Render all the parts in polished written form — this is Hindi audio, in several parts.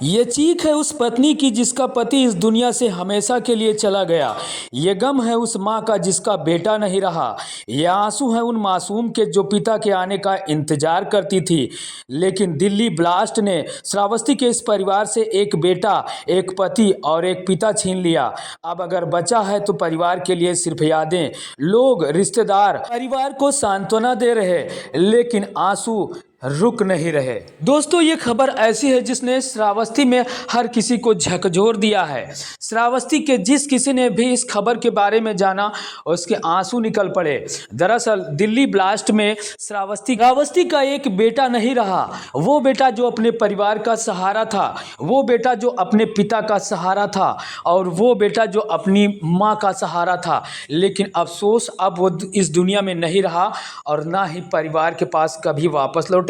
ये चीख है उस पत्नी की जिसका पति इस दुनिया से हमेशा के लिए चला गया। ये गम है उस माँ का जिसका बेटा नहीं रहा। ये आंसू है उन मासूम के जो पिता के आने का इंतजार करती थी। लेकिन दिल्ली ब्लास्ट ने श्रावस्ती के इस परिवार से एक बेटा, एक पति और एक पिता छीन लिया। अब अगर बचा है तो परिवार के लिए सिर्फ यादें। लोग, रिश्तेदार परिवार को सांत्वना दे रहे, लेकिन आंसू रुक नहीं रहे। दोस्तों, ये खबर ऐसी है जिसने श्रावस्ती में हर किसी को झकझोर दिया है। श्रावस्ती के जिस किसी ने भी इस खबर के बारे में जाना, उसके आंसू निकल पड़े। दरअसल दिल्ली ब्लास्ट में श्रावस्ती का एक बेटा नहीं रहा। वो बेटा जो अपने परिवार का सहारा था, वो बेटा जो अपने पिता का सहारा था, और वो बेटा जो अपनी माँ का सहारा था। लेकिन अफसोस, अब वो इस दुनिया में नहीं रहा और ना ही परिवार के पास कभी वापस लौटेगा।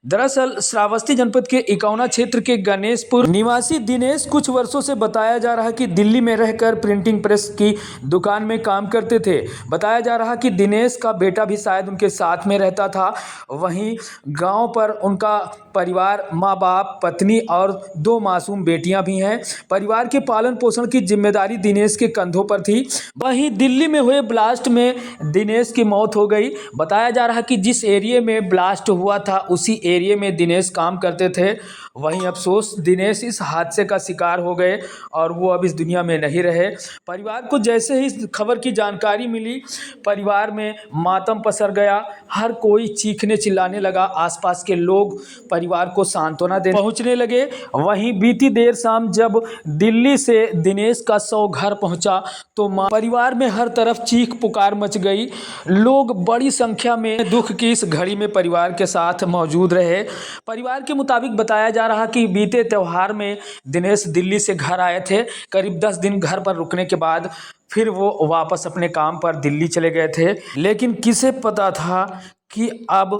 दरअसल श्रावस्ती जनपद के इकौना क्षेत्र के गणेशपुर निवासी दिनेश कुछ वर्षों से बताया जा रहा है कि दिल्ली में रहकर प्रिंटिंग प्रेस की दुकान में काम करते थे। बताया जा रहा कि दिनेश का बेटा भी शायद उनके साथ में रहता था। वहीं गांव पर उनका परिवार, माँ बाप, पत्नी और 2 मासूम बेटियां भी हैं। परिवार के पालन पोषण की जिम्मेदारी दिनेश के कंधों पर थी। वहीं दिल्ली में हुए ब्लास्ट में दिनेश की मौत हो गई। बताया जा रहा कि जिस एरिया में ब्लास्ट हुआ था उसी एरिया में दिनेश काम करते थे। वहीं अफसोस, दिनेश इस हादसे का शिकार हो गए और वो अब इस दुनिया में नहीं रहे। परिवार को जैसे ही इस खबर की जानकारी मिली, परिवार में मातम पसर गया। हर कोई चीखने चिल्लाने लगा। आसपास के लोग परिवार को सांत्वना देने पहुंचने लगे। वहीं बीती देर शाम जब दिल्ली से दिनेश का शव घर पहुंचा तो परिवार में हर तरफ चीख पुकार मच गई। लोग बड़ी संख्या में दुख की इस घड़ी में परिवार के साथ मौजूद रहे। परिवार के मुताबिक बताया जा रहा कि बीते त्योहार में दिनेश दिल्ली से घर आए थे। करीब 10 दिन घर पर रुकने के बाद फिर वो वापस अपने काम पर दिल्ली चले गए थे। लेकिन किसे पता था कि अब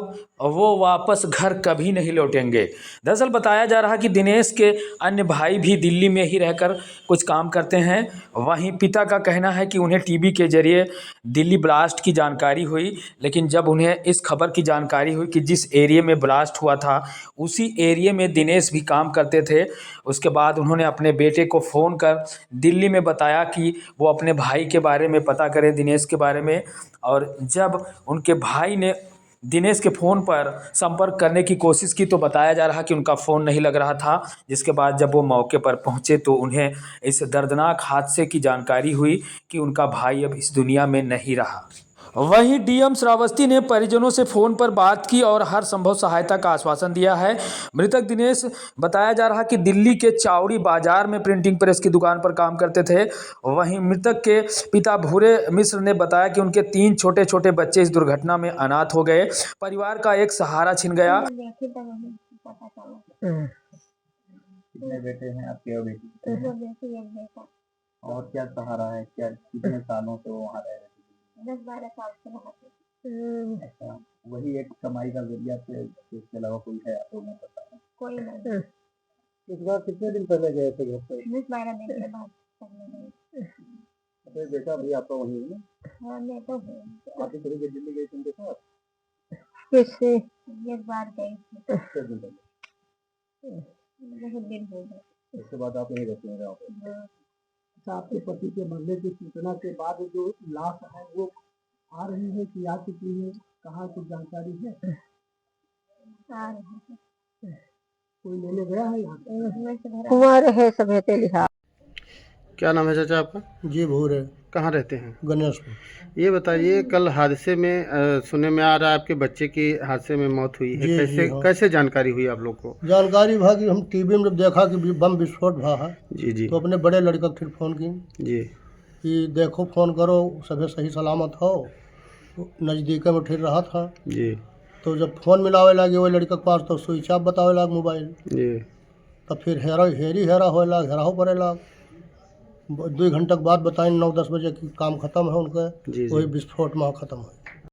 वो वापस घर कभी नहीं लौटेंगे। दरअसल बताया जा रहा कि दिनेश के अन्य भाई भी दिल्ली में ही रहकर कुछ काम करते हैं। वहीं पिता का कहना है कि उन्हें टीवी के जरिए दिल्ली ब्लास्ट की जानकारी हुई। लेकिन जब उन्हें इस खबर की जानकारी हुई कि जिस एरिया में ब्लास्ट हुआ था उसी एरिया में दिनेश भी काम करते थे, उसके बाद उन्होंने अपने बेटे को फ़ोन कर दिल्ली में बताया कि वो अपने भाई के बारे में पता करें, दिनेश के बारे में। और जब उनके भाई ने दिनेश के फ़ोन पर संपर्क करने की कोशिश की तो बताया जा रहा कि उनका फ़ोन नहीं लग रहा था। जिसके बाद जब वो मौके पर पहुंचे तो उन्हें इस दर्दनाक हादसे की जानकारी हुई कि उनका भाई अब इस दुनिया में नहीं रहा। वहीं डीएम श्रावस्ती ने परिजनों से फ़ोन पर बात की और हर संभव सहायता का आश्वासन दिया है। मृतक दिनेश, बताया जा रहा कि दिल्ली के चावड़ी बाजार में प्रिंटिंग प्रेस की दुकान पर काम करते थे। वहीं मृतक के पिता भूरे मिश्र ने बताया कि उनके 3 छोटे छोटे बच्चे इस दुर्घटना में अनाथ हो गए। परिवार का एक सहारा छिन गया। कितने बेटे हैं आपके और बेटी? और क्या सहारा है? क्या कितने सालों से वो वहाँ रह रहे थे? 10-12 साल से वहाँ पे। अच्छा, वही एक कमाई का जरिया थे, इसके अलावा कोई है आपको नहीं पता? कोई नहीं। इस बार कितने दिन पहले गए थे घर पे? 10-12 दिन के बाद करने गए। अरे बेटा भी आपका वही है ना? हाँ, मैं तो हूँ। आप इधर दिल्ली गए थे उनके साथ? कैसे? एक बार गई थी। कितने दिन पहले? बहुत दिन हो गए। उसके बाद आप यहीं रहते हैं गाँव पे? हाँ। आपके पति के मरने की सूचना के बाद जो लाश है वो आ रही है कि आ चुकी है? कहाँ कुछ जानकारी है? आ रही है। कोई लेने गया है यहाँ पे? कुंवर है सब है लिखा। क्या नाम है चाचा आपका? जी भूर है, कहाँ रहते हैं? गणेशपुर। ये बताइए, कल हादसे में सुनने में आ रहा है आपके बच्चे की हादसे में मौत हुई है। जी, कैसे हाँ। कैसे जानकारी हुई आप लोग को? जानकारी भा कि हम टीवी में जब देखा कि बम विस्फोट भा है जी जी तो अपने बड़े लड़का को फिर फ़ोन की जी कि देखो फ़ोन करो, सभी सही सलामत हो। नज़दीक में फिर रहा था जी तो जब फ़ोन मिलावे लगे वो लड़का के पास तो स्विच ऑफ बतावे लग मोबाइल। जी तब फिर हेरा होए लग, हेराहो पड़े लग। 2 घंटे के बाद बताएं 9-10 बजे की काम ख़त्म है उनका। जी जी। वही विस्फोट में ख़त्म है।